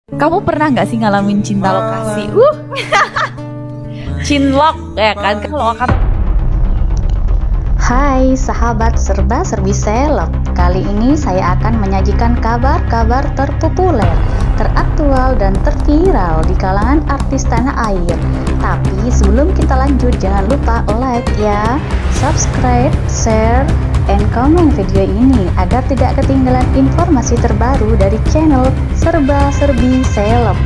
Kamu pernah nggak sih ngalamin cinta lokasi? Cinlok ya kan? Kalau akan Hai sahabat serba-serbi seleb, kali ini saya akan menyajikan kabar-kabar terpopuler, teraktual dan terviral di kalangan artis tanah air. Tapi sebelum kita lanjut, jangan lupa like ya, subscribe, share, and comment video ini agar tidak ketinggalan informasi terbaru dari channel serba-serbi seleb.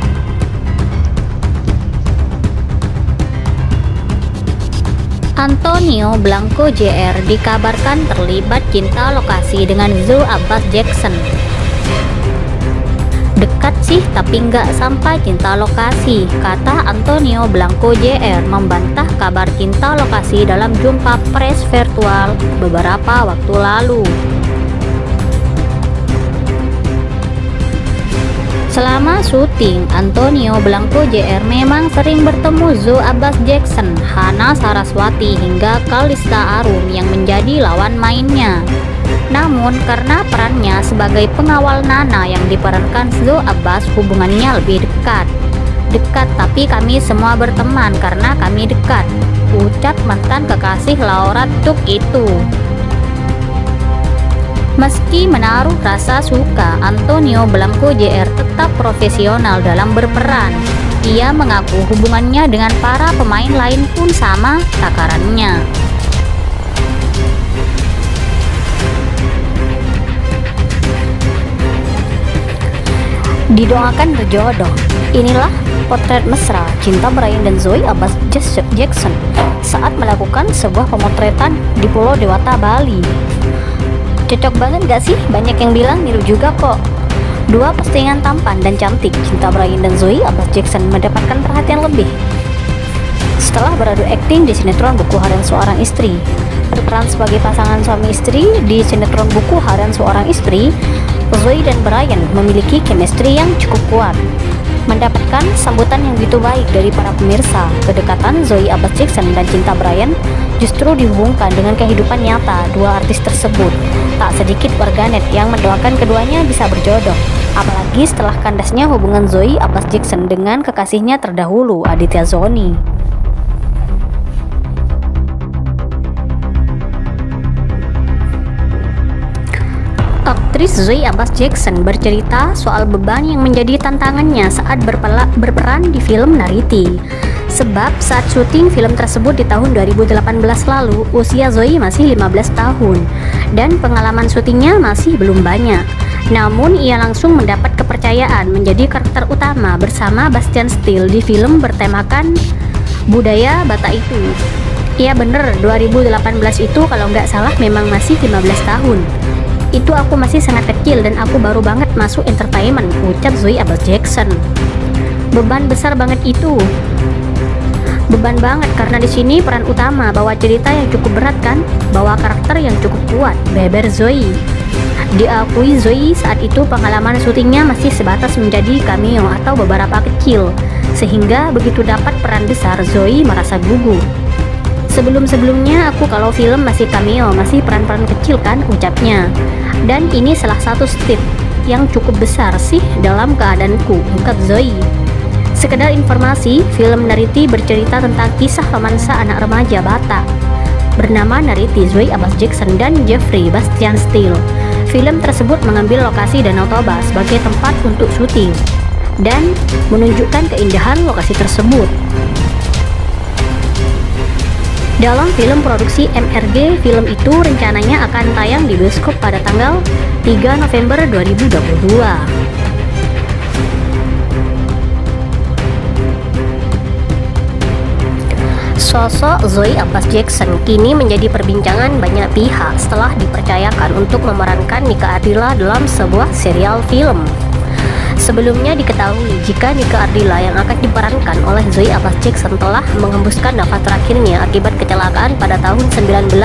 Antonio Blanco Jr. dikabarkan terlibat cinta lokasi dengan Zoe Abbas Jackson. Dekat sih tapi nggak sampai cinta lokasi, kata Antonio Blanco Jr. membantah kabar cinta lokasi dalam jumpa pers virtual beberapa waktu lalu. Selama syuting, Antonio Blanco Jr. memang sering bertemu Zoe Abbas Jackson, Hana Saraswati hingga Kalista Arum yang menjadi lawan mainnya. Namun karena perannya sebagai pengawal Nana yang diperankan Zoe Abbas, hubungannya lebih dekat. Dekat tapi kami semua berteman karena kami dekat, ucap mantan kekasih Laura Tuk itu. Meski menaruh rasa suka, Antonio Blanco Jr. tetap profesional dalam berperan. Ia mengaku hubungannya dengan para pemain lain pun sama takarannya. Didoakan berjodoh. Inilah potret mesra cinta Brian dan Zoe Abbas Jackson saat melakukan sebuah pemotretan di Pulau Dewata, Bali. Cocok banget gak sih? Banyak yang bilang niru juga kok. Dua postingan tampan dan cantik cinta Brian dan Zoe Abbas Jackson mendapatkan perhatian lebih setelah beradu akting di sinetron Buku Harian Seorang Istri. Berperan sebagai pasangan suami istri di sinetron Buku Harian Seorang Istri, Zoe dan Brian memiliki chemistry yang cukup kuat, mendapatkan sambutan yang begitu baik dari para pemirsa. Kedekatan Zoe Abbas Jackson dan cinta Brian justru dihubungkan dengan kehidupan nyata dua artis tersebut. Tak sedikit warganet yang mendoakan keduanya bisa berjodoh, apalagi setelah kandasnya hubungan Zoe Abbas Jackson dengan kekasihnya terdahulu, Aditya Zoni. Aktris Zoe Abbas Jackson bercerita soal beban yang menjadi tantangannya saat berperan di film Nariti. Sebab saat syuting film tersebut di tahun 2018 lalu, usia Zoe masih 15 tahun dan pengalaman syutingnya masih belum banyak. Namun ia langsung mendapat kepercayaan menjadi karakter utama bersama Bastian Steele di film bertemakan budaya Batak itu. Iya bener, 2018 itu kalau nggak salah memang masih 15 tahun. Itu aku masih sangat kecil dan aku baru banget masuk entertainment, ucap Zoe Abbas Jackson. Beban besar banget itu. Beban banget karena di sini peran utama bawa cerita yang cukup berat kan, bawa karakter yang cukup kuat, beber Zoe. Diakui Zoe saat itu pengalaman syutingnya masih sebatas menjadi cameo atau beberapa kecil, sehingga begitu dapat peran besar Zoe merasa gugup. Sebelum-sebelumnya aku kalau film masih cameo, masih peran-peran kecil kan, ucapnya. Dan ini salah satu step yang cukup besar sih dalam keadaanku, ungkap Zoe. Sekedar informasi, film Nariti bercerita tentang kisah romansa anak remaja Batak bernama Nariti, Zoe Abbas Jackson dan Jeffrey Bastian Steele. Film tersebut mengambil lokasi Danau Toba sebagai tempat untuk syuting dan menunjukkan keindahan lokasi tersebut. Dalam film produksi MRG, film itu rencananya akan tayang di bioskop pada tanggal 3 November 2022. Sosok Zoe Abbas Jackson kini menjadi perbincangan banyak pihak setelah dipercayakan untuk memerankan Nika Ardila dalam sebuah serial film. Sebelumnya diketahui jika Nika Ardila yang akan diperankan oleh Zoe Abbas Jackson telah menghembuskan nafas terakhirnya akibat kecelakaan pada tahun 1995,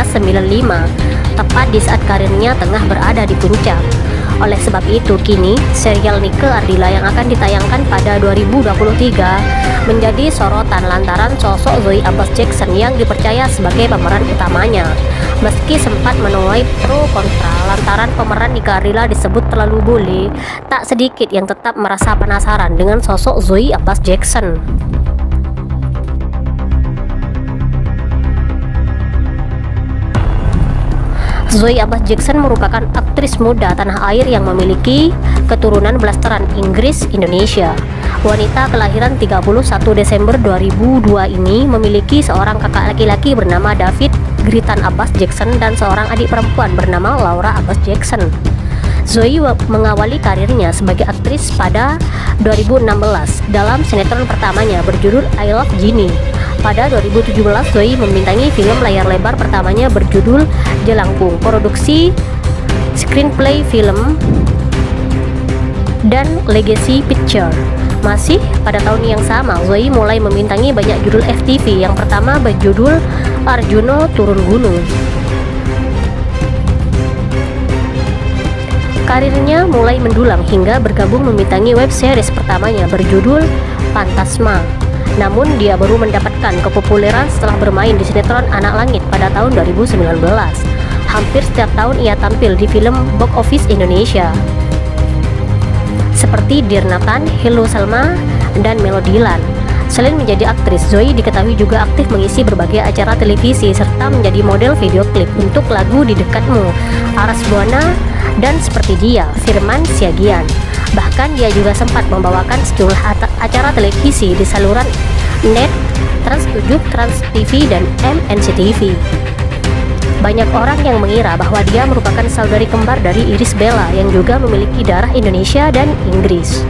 tepat di saat karirnya tengah berada di puncak. Oleh sebab itu, kini serial Nike Ardila yang akan ditayangkan pada 2023 menjadi sorotan lantaran sosok Zoe Abbas Jackson yang dipercaya sebagai pemeran utamanya. Meski sempat menuai pro kontra lantaran pemeran Nike Ardila disebut terlalu bule, tak sedikit yang tetap merasa penasaran dengan sosok Zoe Abbas Jackson. Zoe Abbas Jackson merupakan aktris muda tanah air yang memiliki keturunan blasteran Inggris Indonesia. Wanita kelahiran 31 Desember 2002 ini memiliki seorang kakak laki-laki bernama David Gritan Abbas Jackson dan seorang adik perempuan bernama Laura Abbas Jackson. Zoe mengawali karirnya sebagai aktris pada 2016 dalam sinetron pertamanya berjudul I Love Ginny. Pada 2017, Zoe membintangi film layar lebar pertamanya berjudul Jelangkung, produksi screenplay film dan Legacy Picture. Masih pada tahun yang sama, Zoe mulai membintangi banyak judul FTV. Yang pertama berjudul Arjuno Turun Gunung. Karirnya mulai mendulang hingga bergabung membintangi web series pertamanya berjudul Fantasma. Namun dia baru mendapatkan kepopuleran setelah bermain di sinetron Anak Langit pada tahun 2019. Hampir setiap tahun ia tampil di film box office Indonesia seperti Dear Nathan, Hello Selma, dan Melodiland. Selain menjadi aktris, Zoe diketahui juga aktif mengisi berbagai acara televisi serta menjadi model video klip untuk lagu Di Dekatmu, Aras Buana, dan Seperti Dia, Firman Siagian. Bahkan dia juga sempat membawakan sejumlah acara televisi di saluran NET, Trans7, Trans TV, dan MNCTV. Banyak orang yang mengira bahwa dia merupakan saudari kembar dari Irish Bella yang juga memiliki darah Indonesia dan Inggris.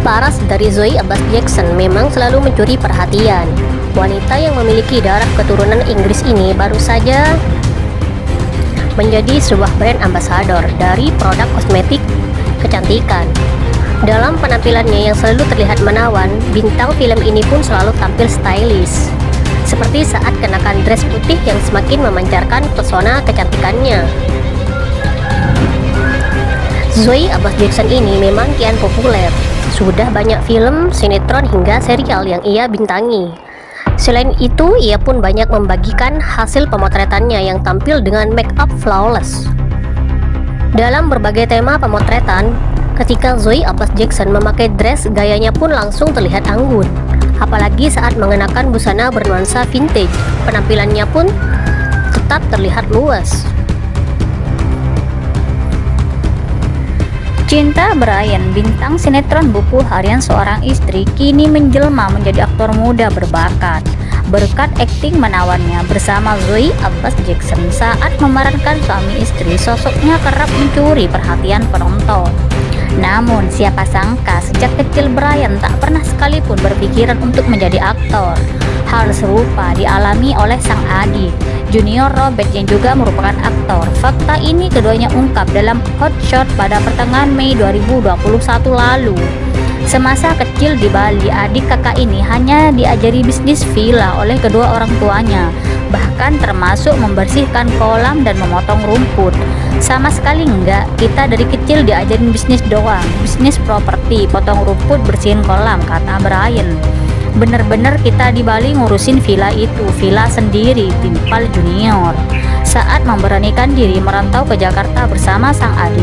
Paras dari Zoe Abbas Jackson memang selalu mencuri perhatian. Wanita yang memiliki darah keturunan Inggris ini baru saja menjadi sebuah brand ambassador dari produk kosmetik kecantikan. Dalam penampilannya yang selalu terlihat menawan, bintang film ini pun selalu tampil stylish, seperti saat kenakan dress putih yang semakin memancarkan pesona kecantikannya. Zoe Abbas Jackson ini memang kian populer. Sudah banyak film, sinetron, hingga serial yang ia bintangi. Selain itu, ia pun banyak membagikan hasil pemotretannya yang tampil dengan make up flawless. Dalam berbagai tema pemotretan, ketika Zoe Abbas Jackson memakai dress, gayanya pun langsung terlihat anggun. Apalagi saat mengenakan busana bernuansa vintage, penampilannya pun tetap terlihat luas. Cinta Brian, bintang sinetron buku harian seorang istri, kini menjelma menjadi aktor muda berbakat. Berkat akting menawannya bersama Zoe Abbas Jackson saat memerankan suami istri, sosoknya kerap mencuri perhatian penonton. Namun siapa sangka sejak kecil Brian tak pernah sekalipun berpikiran untuk menjadi aktor. Hal serupa dialami oleh sang adik, Junior Robert, yang juga merupakan aktor. Fakta ini keduanya ungkap dalam Hot Shot pada pertengahan Mei 2021 lalu. Semasa kecil di Bali, adik kakak ini hanya diajari bisnis villa oleh kedua orang tuanya, bahkan termasuk membersihkan kolam dan memotong rumput. Sama sekali enggak, kita dari kecil diajarin bisnis doang, bisnis properti, potong rumput, bersihin kolam, kata Brian. Bener-bener kita di Bali ngurusin villa itu, villa sendiri, timpal Junior. Saat memberanikan diri merantau ke Jakarta bersama sang adik,